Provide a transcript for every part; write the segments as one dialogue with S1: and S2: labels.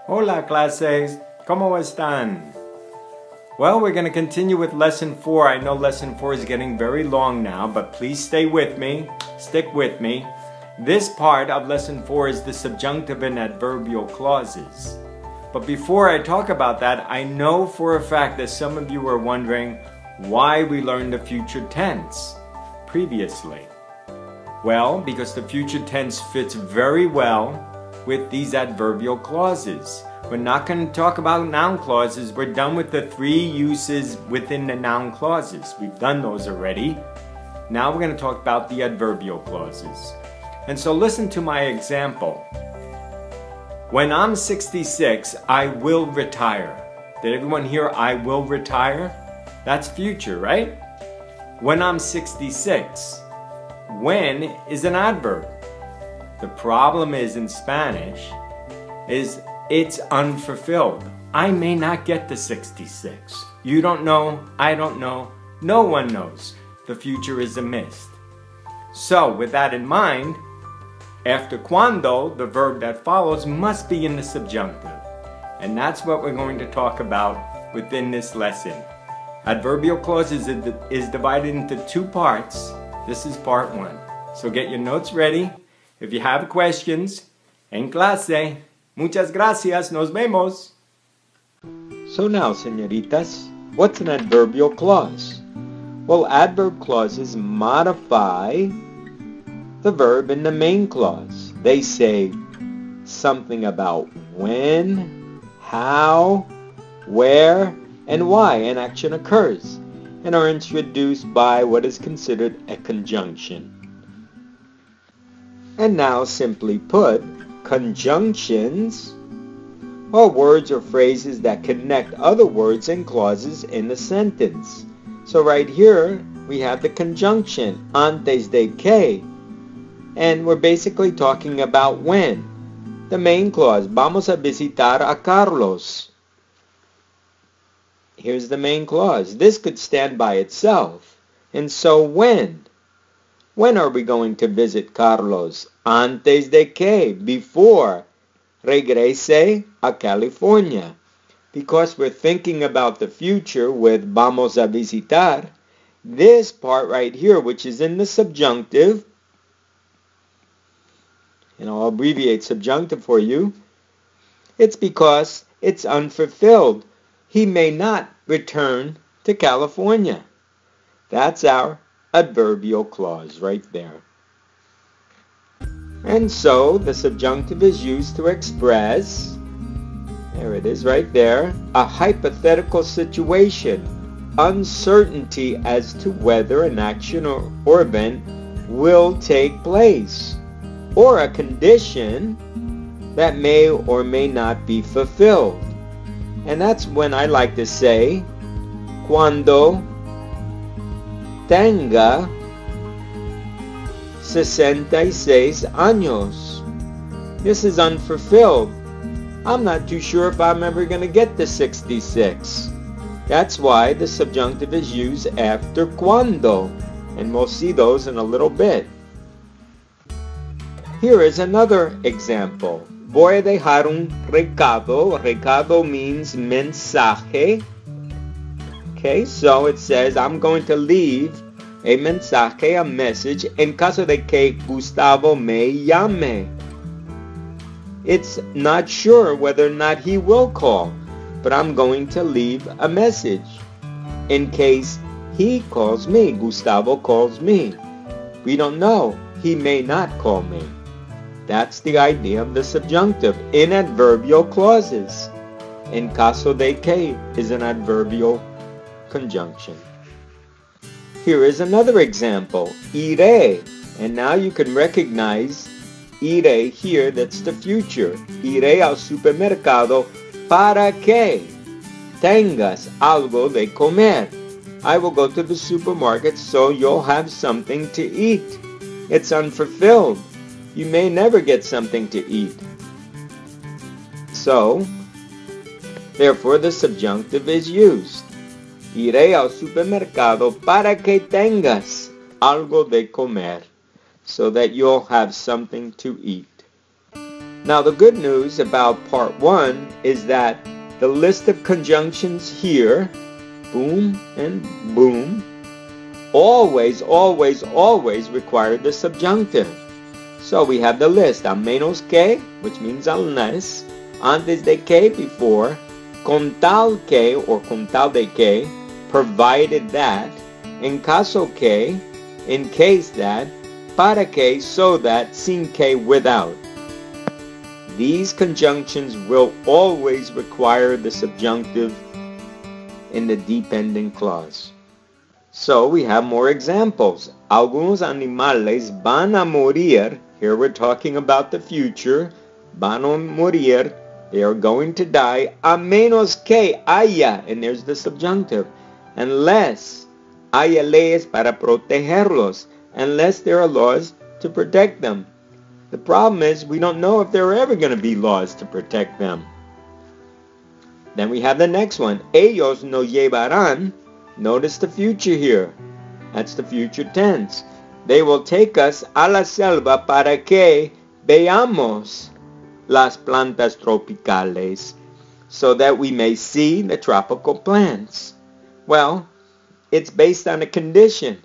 S1: Hola clases, ¿cómo están? Well, we're going to continue with lesson 4. I know lesson 4 is getting very long now, but please stay with me, stick with me. This part of lesson 4 is the subjunctive and adverbial clauses. But before I talk about that, I know for a fact that some of you are wondering why we learned the future tense previously. Well, because the future tense fits very well with these adverbial clauses. We're not going to talk about noun clauses. We're done with the 3 uses within the noun clauses. We've done those already. Now we're going to talk about the adverbial clauses. And so listen to my example. When I'm 66, I will retire. Did everyone hear I will retire? That's future, right? When I'm 66. When is an adverb. The problem is in Spanish is it's unfulfilled. I may not get to 66. You don't know, I don't know, no one knows. The future is a mist. So with that in mind, after cuando, the verb that follows must be in the subjunctive. And that's what we're going to talk about within this lesson. Adverbial clauses is divided into 2 parts. This is part 1. So get your notes ready. If you have questions, en clase. Muchas gracias. Nos vemos. So now, señoritas, what's an adverbial clause? Well, adverb clauses modify the verb in the main clause. They say something about when, how, where, and why an action occurs, and are introduced by what is considered a conjunction. And now, simply put, conjunctions are words or phrases that connect other words and clauses in a sentence. So right here, we have the conjunction, antes de que. And we're basically talking about when. The main clause, vamos a visitar a Carlos. Here's the main clause. This could stand by itself. And so when? When are we going to visit Carlos? Antes de que, before regrese a California. Because we're thinking about the future with vamos a visitar, this part right here, which is in the subjunctive, and I'll abbreviate subjunctive for you, it's because it's unfulfilled. He may not return to California. That's our adverbial clause right there. And so the subjunctive is used to express, there it is right there, a hypothetical situation, uncertainty as to whether an action or event will take place, or a condition that may or may not be fulfilled. And that's when I like to say, cuando tenga 66 años. This is unfulfilled. I'm not too sure if I'm ever going to get to 66. That's why the subjunctive is used after cuando. And we'll see those in a little bit. Here is another example. Voy a dejar un recado. Recado means mensaje. Okay, so it says I'm going to leave a mensaje, a message, en caso de que Gustavo me llame. It's not sure whether or not he will call, but I'm going to leave a message in case he calls me, Gustavo calls me. We don't know. He may not call me. That's the idea of the subjunctive in adverbial clauses. En caso de que is an adverbial conjunction. Here is another example, iré. And now you can recognize iré here, that's the future. Iré al supermercado para que tengas algo de comer. I will go to the supermarket so you'll have something to eat. It's unfulfilled. You may never get something to eat. So, therefore the subjunctive is used. Iré al supermercado para que tengas algo de comer, so that you'll have something to eat. Now the good news about part 1 is that the list of conjunctions here, boom and boom, always require the subjunctive. So we have the list, a menos que, which means unless, antes de que, before, con tal que or con tal de que, provided that, en caso que, in case that, para que, so that, sin que, without. These conjunctions will always require the subjunctive in the dependent clause. So we have more examples. Algunos animales van a morir. Here we're talking about the future. Van a morir. They are going to die. A menos que haya. And there's the subjunctive. Unless haya leyes para protegerlos. Unless there are laws to protect them. The problem is we don't know if there are ever going to be laws to protect them. Then we have the next one. Ellos nos llevarán. Notice the future here. That's the future tense. They will take us a la selva para que veamos las plantas tropicales, so that we may see the tropical plants. Well, it's based on a condition.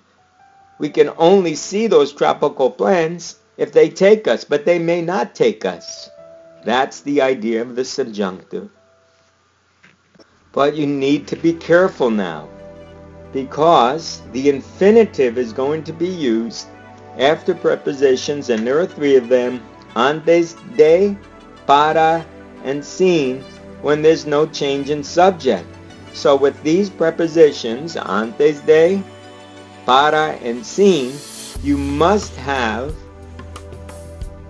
S1: We can only see those tropical plants if they take us, but they may not take us. That's the idea of the subjunctive. But you need to be careful now, because the infinitive is going to be used after prepositions, and there are 3 of them, antes de, para, and sin, when there's no change in subject. So with these prepositions, antes de, para, and sin, you must have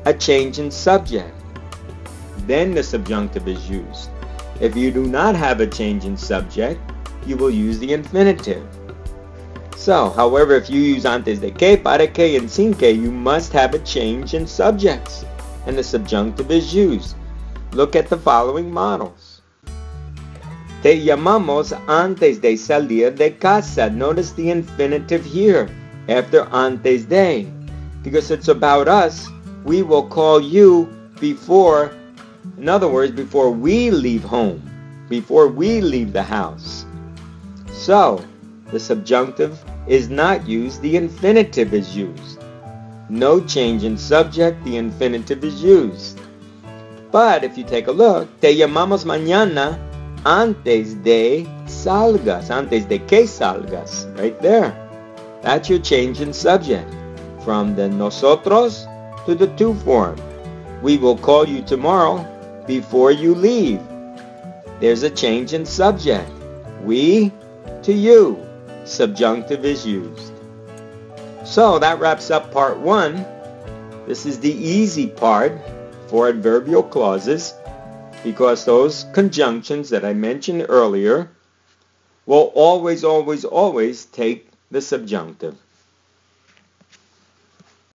S1: a change in subject. Then the subjunctive is used. If you do not have a change in subject, you will use the infinitive. So, however, if you use antes de que, para que, and sin que, you must have a change in subjects, and the subjunctive is used. Look at the following models. Te llamamos antes de salir de casa. Notice the infinitive here, after antes de. Because it's about us, we will call you before, in other words, before we leave home, before we leave the house. So, the subjunctive is not used, the infinitive is used. No change in subject, the infinitive is used. But if you take a look, te llamamos mañana antes de salgas, antes de que salgas, right there. That's your change in subject, from the nosotros to the tú form. We will call you tomorrow before you leave. There's a change in subject. We to you. Subjunctive is used. So that wraps up part 1. This is the easy part for adverbial clauses, because those conjunctions that I mentioned earlier will always take the subjunctive.